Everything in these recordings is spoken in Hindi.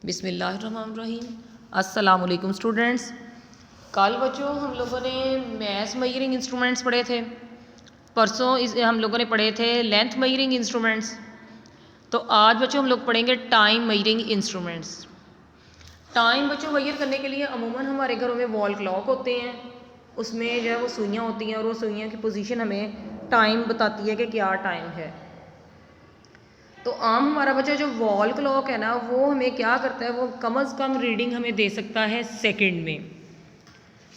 बिस्मिल्लाहिर्रहमानिर्रहीम। अस्सलाम वालेकुम स्टूडेंट्स। कल बच्चों हम लोगों ने मैथ मेजरिंग इंस्ट्रूमेंट्स पढ़े थे। परसों हम लोगों ने पढ़े थे लेंथ मेजरिंग इंस्ट्रूमेंट्स। तो आज बच्चों हम लोग पढ़ेंगे टाइम मेजरिंग इंस्ट्रूमेंट्स। टाइम बच्चों मेजर करने के लिए अमूमन हमारे घरों में वॉल क्लॉक होते हैं, उसमें जो है वो सुइयाँ होती हैं और वो सुइयाँ की पोजीशन हमें टाइम बताती है कि क्या टाइम है। तो आम हमारा बच्चा जो वॉल क्लॉक है ना, वो हमें क्या करता है, वो कम से कम रीडिंग हमें दे सकता है सेकंड में,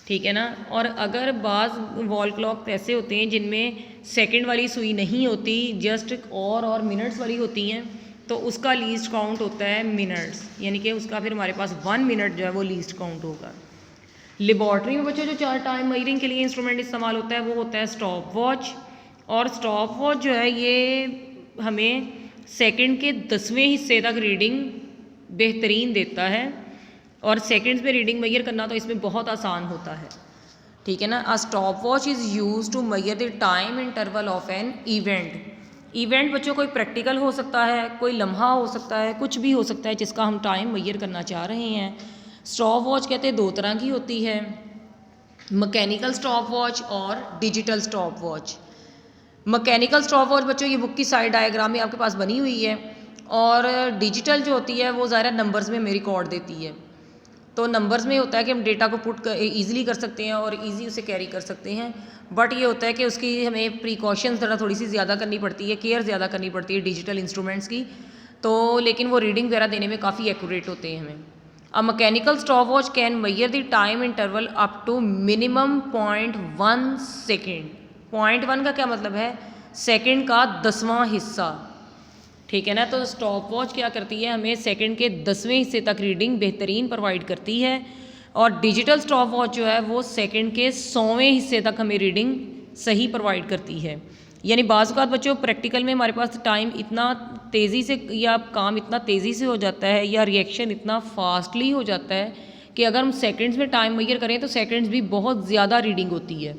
ठीक है ना। और अगर बाज़ वॉल क्लॉक ऐसे होते हैं जिनमें सेकंड वाली सुई नहीं होती, जस्ट और मिनट्स वाली होती हैं, तो उसका लीस्ट काउंट होता है मिनट्स, यानी कि उसका फिर हमारे पास 1 मिनट जो है वो लीस्ट काउंट होगा। लेबॉर्ट्री में बच्चों जो चार टाइम मेजरिंग के लिए इंस्ट्रूमेंट इस्तेमाल होता है वो होता है स्टॉप वॉच। और स्टॉप वॉच जो है ये हमें सेकंड के 10वें हिस्से तक रीडिंग बेहतरीन देता है, और सेकंड्स में रीडिंग मेजर करना तो इसमें बहुत आसान होता है, ठीक है ना। A stopwatch is used to measure the time interval of an event बच्चों कोई प्रैक्टिकल हो सकता है, कोई लम्हा हो सकता है, कुछ भी हो सकता है जिसका हम टाइम मेजर करना चाह रहे हैं। स्टॉप वॉच कहते हैं 2 तरह की होती है, मैकेनिकल स्टॉप वॉच और digital stop watch. Mechanical stop watch बच्चों ये बुक की साइड डायग्राम में आपके पास बनी हुई है, और डिजिटल जो होती है वो ज़ाहिर नंबर्स में हमें रिकॉर्ड देती है। तो नंबर्स में होता है कि हम डेटा को पुट ईजिली कर सकते हैं और ईजी उसे कैरी कर सकते हैं, बट ये होता है कि उसकी हमें प्रिकॉशंस थोड़ी सी ज़्यादा करनी पड़ती है, केयर ज़्यादा करनी पड़ती है डिजिटल इंस्ट्रूमेंट्स की। तो लेकिन वो रीडिंग वगैरह देने में काफ़ी एक्यूरेट होते हैं हमें। A mechanical stopwatch can measure the time interval up to minimum 0.1 second. 0.1 का क्या मतलब है, सेकंड का 10वां हिस्सा, ठीक है ना। तो स्टॉप वॉच क्या करती है, हमें सेकंड के 10वें हिस्से तक रीडिंग बेहतरीन प्रोवाइड करती है, और डिजिटल स्टॉप वॉच जो है वो सेकंड के 100वें हिस्से तक हमें रीडिंग सही प्रोवाइड करती है। यानी बाज़ औक़ात बच्चों प्रैक्टिकल में हमारे पास टाइम इतना तेज़ी से या काम इतना तेज़ी से हो जाता है या रिएक्शन इतना फास्टली हो जाता है कि अगर हम सेकंड्स में टाइम मेजर करें तो सेकंड्स भी बहुत ज़्यादा रीडिंग होती है,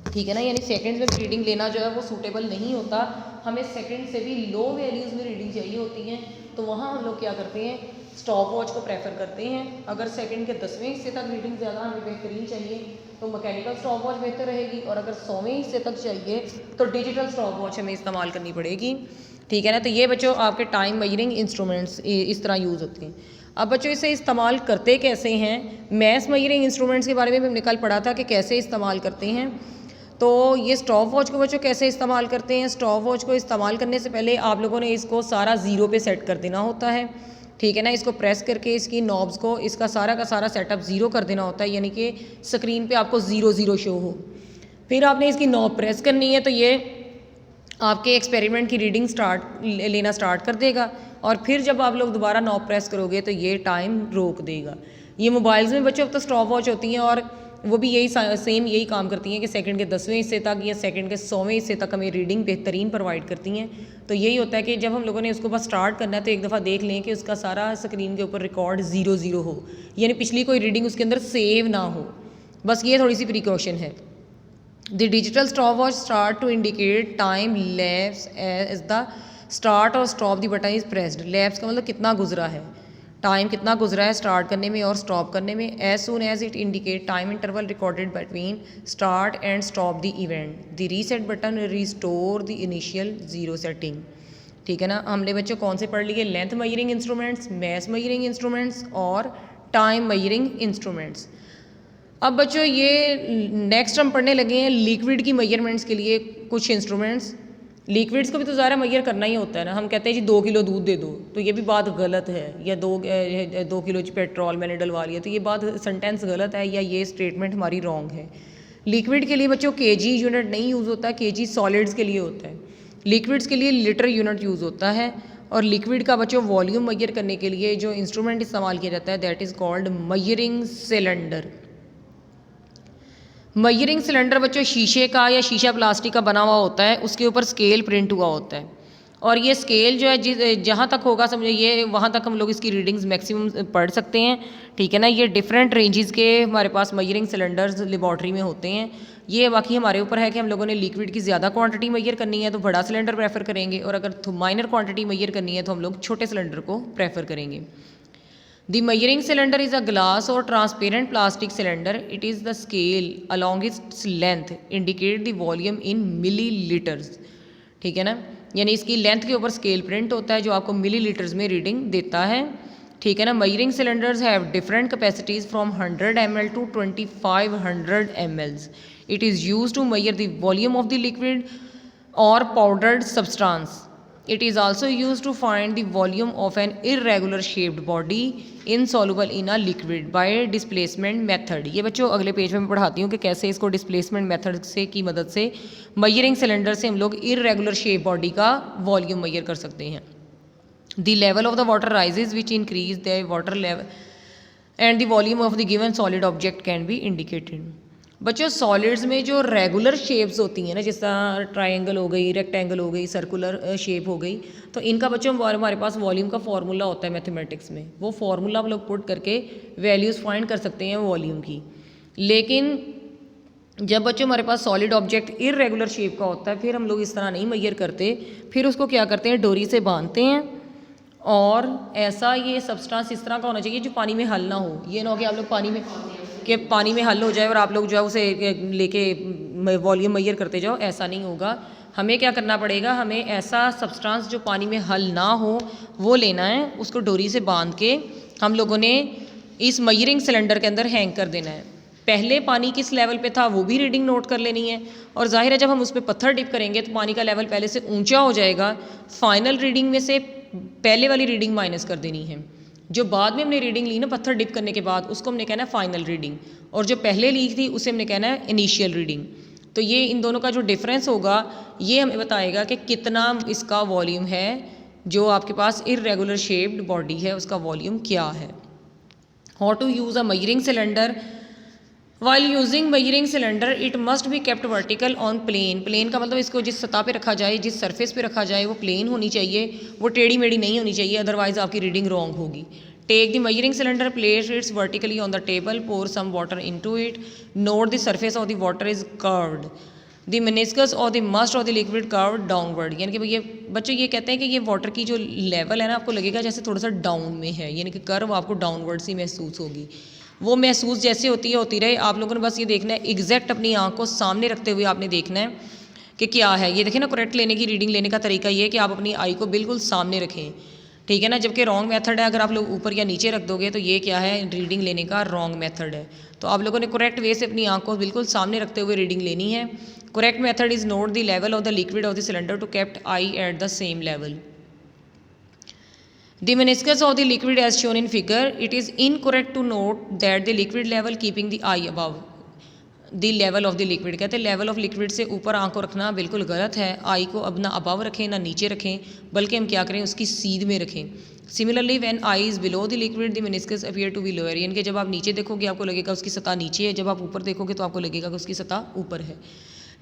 ठीक है ना। यानी सेकंड्स में रीडिंग लेना जो है वो सूटेबल नहीं होता, हमें सेकंड से भी लो वैल्यूज़ में रीडिंग चाहिए होती हैं। तो वहाँ हम लोग क्या करते हैं, स्टॉप वॉच को प्रेफर करते हैं। अगर सेकंड के 10वें हिस्से तक रीडिंग ज़्यादा हमें बेहतरीन चाहिए तो मैकेनिकल स्टॉप वॉच बेहतर रहेगी, और अगर 100वें हिस्से तक चाहिए तो डिजिटल स्टॉप वॉच हमें इस्तेमाल करनी पड़ेगी, ठीक है ना। तो ये बच्चों आपके टाइम मेजरिंग इंस्ट्रूमेंट्स इस तरह यूज़ होते हैं। अब बच्चों इसे इस्तेमाल करते कैसे हैं, मैथ मेजरिंग इंस्ट्रूमेंट्स के बारे में हमने कल पढ़ा था कि कैसे इस्तेमाल करते हैं। तो ये स्टॉप वॉच को बच्चों कैसे इस्तेमाल करते हैं, स्टॉप वॉच को इस्तेमाल करने से पहले आप लोगों ने इसको सारा ज़ीरो पे सेट कर देना होता है, ठीक है ना। इसको प्रेस करके इसकी नॉब्स को इसका सारा का सारा सेटअप ज़ीरो कर देना होता है, यानी कि स्क्रीन पे आपको 0 शो हो। फिर आपने इसकी नॉब प्रेस करनी है तो ये आपके एक्सपेरिमेंट की रीडिंग लेना स्टार्ट कर देगा, और फिर जब आप लोग दोबारा नॉब प्रेस करोगे तो ये टाइम रोक देगा। ये मोबाइल्स में बच्चों अब तो स्टॉप वॉच होती हैं, और वो भी यही काम करती हैं कि सेकंड के 10वें हिस्से तक या सेकंड के 100वें हिस्से तक हमें रीडिंग बेहतरीन प्रोवाइड करती हैं। तो यही होता है कि जब हम लोगों ने उसको बस स्टार्ट करना है तो एक दफ़ा देख लें कि उसका सारा स्क्रीन के ऊपर रिकॉर्ड 0 हो, यानी पिछली कोई रीडिंग उसके अंदर सेव ना हो। बस ये थोड़ी सी प्रिकॉशन है। The digital stopwatch start to indicate time lapse as the start और stop the button is pressed. Lapse का मतलब कितना गुजरा है, टाइम कितना गुजरा है स्टार्ट करने में और स्टॉप करने में। As soon as it indicate time interval recorded between start and stop the event, the reset button restore the initial 0 setting, ठीक है ना। हमने बच्चों कौन से पढ़ लिए, length measuring instruments, mass measuring instruments और टाइम मेजरिंग इंस्ट्रूमेंट्स। अब बच्चों ये नेक्स्ट हम पढ़ने लगे हैं लिक्विड की मेजरमेंट्स के लिए कुछ इंस्ट्रूमेंट्स। लिक्विड्स को भी तो ज़्यादा मेजर करना ही होता है ना। हम कहते हैं जी 2 किलो दूध दे दो, तो ये भी बात गलत है, या 2 किलो पेट्रोल मैंने डलवा लिया, तो ये बात सेंटेंस गलत है, या ये स्टेटमेंट हमारी रॉन्ग है। लिक्विड के लिए बच्चों केजी यूनिट नहीं यूज़ होता, केजी सॉलिड्स के लिए होता है। लिक्विड्स के लिए लीटर यूनिट यूज़ होता है, और लिक्विड का बच्चों वॉल्यूम मेजर करने के लिए जो इंस्ट्रूमेंट इस्तेमाल किया जाता है that is called measuring cylinder. Measuring cylinder बच्चों शीशे का या शीशा प्लास्टिक का बना हुआ होता है, उसके ऊपर स्केल प्रिंट हुआ होता है, और ये स्केल जो है जहाँ तक होगा समझे ये वहाँ तक हम लोग इसकी रीडिंग्स मैक्सिमम पढ़ सकते हैं, ठीक है ना। ये डिफरेंट रेंजेस के हमारे पास मेजरिंग सिलेंडर्स लेबॉर्ट्री में होते हैं। ये बाकी हमारे ऊपर है कि हम लोगों ने लिक्विड की ज़्यादा क्वांटिटी मेजर करनी है तो बड़ा सिलेंडर प्रेफर करेंगे, और अगर माइनर क्वांटिटी मेजर करनी है तो हम लोग छोटे सिलेंडर को प्रेफर करेंगे। The measuring cylinder is a glass or transparent plastic cylinder. It is the scale along its length indicate the volume in milliliters. ठीक है ना, यानी इसकी लेंथ के ऊपर स्केल प्रिंट होता है जो आपको मिलीलीटर्स में रीडिंग देता है। ठीक है ना। measuring cylinders have different capacities from 100 ml to 2500 ml. It is used to measure the volume of the liquid or powdered substance. It is also used to find the volume of an irregular shaped body insoluble in a liquid by displacement method. ये बच्चों अगले पेज में मैं पढ़ाती हूँ कि कैसे इसको डिस्प्लेसमेंट मेथड से की मदद से मेजरिंग सिलेंडर से हम लोग इरेगुलर शेप बॉडी का वॉल्यूम मेजर कर सकते हैं। The level of the water rises which increase the water level and the volume of the given solid object can be indicated. बच्चों सॉलिड्स में जो रेगुलर शेप्स होती हैं ना, जिस तरह ट्रायंगल हो गई, रेक्टेंगल हो गई, सर्कुलर शेप हो गई, तो इनका बच्चों हमारे पास वॉल्यूम का फार्मूला होता है मैथमेटिक्स में। वो फार्मूला हम लोग पुट करके वैल्यूज़ फाइंड कर सकते हैं वॉल्यूम की। लेकिन जब बच्चों हमारे पास सॉलिड ऑब्जेक्ट इरेगुलर शेप का होता है फिर हम लोग इस तरह नहीं मेजर करते, फिर उसको क्या करते हैं, डोरी से बांधते हैं और ऐसा ये सब्सटेंस इस तरह का होना चाहिए जो पानी में हल ना हो। ये ना हो कि आप लोग पानी में हल हो जाए और आप लोग जो है उसे लेके वॉल्यूम मेजर करते जाओ, ऐसा नहीं होगा। हमें क्या करना पड़ेगा, हमें ऐसा सब्सटेंस जो पानी में हल ना हो वो लेना है, उसको डोरी से बांध के हम लोगों ने इस मेजरिंग सिलेंडर के अंदर हैंग कर देना है। पहले पानी किस लेवल पे था वो भी रीडिंग नोट कर लेनी है, और जाहिर है जब हम उस पर पत्थर डिप करेंगे तो पानी का लेवल पहले से ऊंचा हो जाएगा। फाइनल रीडिंग में से पहले वाली रीडिंग माइनस कर देनी है। जो बाद में हमने रीडिंग ली ना पत्थर डिप करने के बाद, उसको हमने कहना है फाइनल रीडिंग, और जो पहले ली थी उसे हमने कहना है इनिशियल रीडिंग। तो ये इन दोनों का जो डिफरेंस होगा ये हमें बताएगा कि कितना इसका वॉल्यूम है, जो आपके पास इरेगुलर शेप्ड बॉडी है उसका वॉल्यूम क्या है। How to use a measuring cylinder. While using measuring cylinder, it must be kept vertical on plane. Plane का मतलब इसको जिस सतह पे रखा जाए, जिस सरफेस पे रखा जाए वो प्लेन होनी चाहिए, वो टेढ़ी मेढ़ी नहीं होनी चाहिए, अदरवाइज आपकी रीडिंग रॉन्ग होगी। Take the measuring cylinder, place it vertically on the table, pour some water into it. Note the surface of the water is curved. The meniscus or the must of the liquid curved downward. यानी कि ये बच्चों ये कहते हैं कि ये वाटर की जो लेवल है ना आपको लगेगा जैसे थोड़ा सा डाउन में है, यानी कि कर्व आपको डाउनवर्ड सी महसूस होगी। वो महसूस जैसे होती रहे, आप लोगों ने बस ये देखना है एग्जैक्ट अपनी आँख को सामने रखते हुए आपने देखना है कि क्या है। ये देखें ना, करेक्ट लेने की रीडिंग लेने का तरीका ये है कि आप अपनी आई को बिल्कुल सामने रखें, ठीक है ना। जबकि रॉन्ग मेथड है अगर आप लोग ऊपर या नीचे रख दोगे तो ये क्या है, रीडिंग लेने का रॉन्ग मेथड है। तो आप लोगों ने करेक्ट वे से अपनी आँख को बिल्कुल सामने रखते हुए रीडिंग लेनी है। Correct method is note the level of the liquid of the cylinder to kept eye at the same level. The meniscus of the liquid as shown in figure, it is incorrect to note that the liquid level keeping the eye above the level of the liquid। कहते हैं लेवल ऑफ लिक्विड से ऊपर आँख को रखना बिल्कुल गलत है। आई को अब ना अबव रखें ना नीचे रखें, बल्कि हम क्या करें उसकी सीध में रखें। Similarly when I is below the liquid the meniscus appear to be lower, यानी कि जब आप नीचे देखोगे आपको लगेगा उसकी सतह नीचे है, जब आप ऊपर देखोगे तो आपको लगेगा कि उसकी सतह ऊपर है,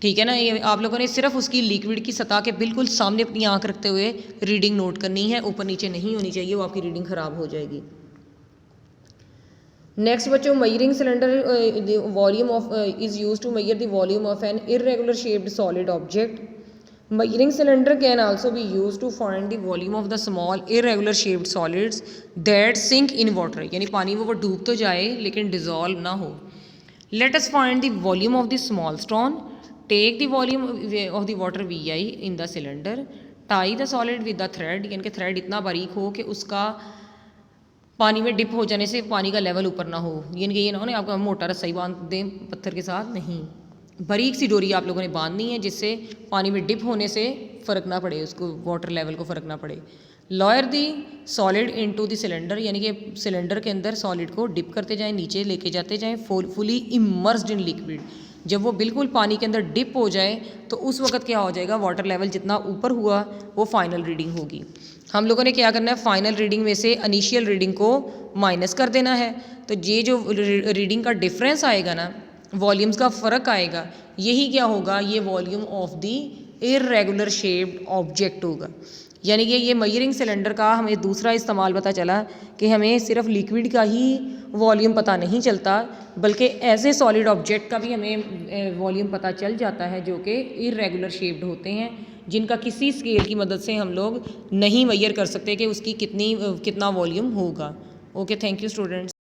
ठीक है ना। ये आप लोगों ने सिर्फ उसकी लिक्विड की सतह के बिल्कुल सामने अपनी आँख रखते हुए रीडिंग नोट करनी है, ऊपर नीचे नहीं होनी चाहिए, वो आपकी रीडिंग ख़राब हो जाएगी। नेक्स्ट बच्चों, measuring cylinder volume of is used to measure the volume of an irregular shaped solid object. Measuring cylinder can also be used to find the volume of the small irregular shaped solids that sink in water, यानी पानी में वो डूब तो जाए लेकिन डिजॉल्व ना हो। Let us find the volume of the small stone. Take the volume of the water VI in the cylinder, tie the solid with the thread, यानी कि थ्रेड इतना बारीक हो कि उसका पानी में डिप हो जाने से पानी का लेवल ऊपर ना हो, यानी कि ये ना हो ना आपका मोटा रस्सा ही बांध दें पत्थर के साथ, नहीं, बारीक सी डोरी आप लोगों ने बांधनी है जिससे पानी में डिप होने से फ़र्क ना पड़े, उसको वाटर लेवल को फ़र्क ना पड़े। Lawyer the solid into the cylinder, यानी कि सिलेंडर के अंदर सॉलिड को डिप करते जाएं, नीचे लेके जाते जाएं, फुली इमर्स्ड इन लिक्विड। जब वो बिल्कुल पानी के अंदर डिप हो जाए तो उस वक्त क्या हो जाएगा, वाटर लेवल जितना ऊपर हुआ वो फाइनल रीडिंग होगी। हम लोगों ने क्या करना है, फाइनल रीडिंग में से इनिशियल रीडिंग को माइनस कर देना है। तो ये जो रीडिंग का डिफरेंस आएगा ना, वॉल्यूम्स का फ़र्क आएगा, यही क्या होगा, ये volume of the irregular shaped object होगा। यानी कि ये मेजरिंग सिलेंडर का हमें दूसरा इस्तेमाल पता चला कि हमें सिर्फ लिक्विड का ही वॉल्यूम पता नहीं चलता, बल्कि ऐसे सॉलिड ऑब्जेक्ट का भी हमें वॉल्यूम पता चल जाता है जो कि इरेगुलर शेप्ड होते हैं, जिनका किसी स्केल की मदद से हम लोग नहीं मेजर कर सकते कि उसकी कितना वॉल्यूम होगा। Okay, thank you students.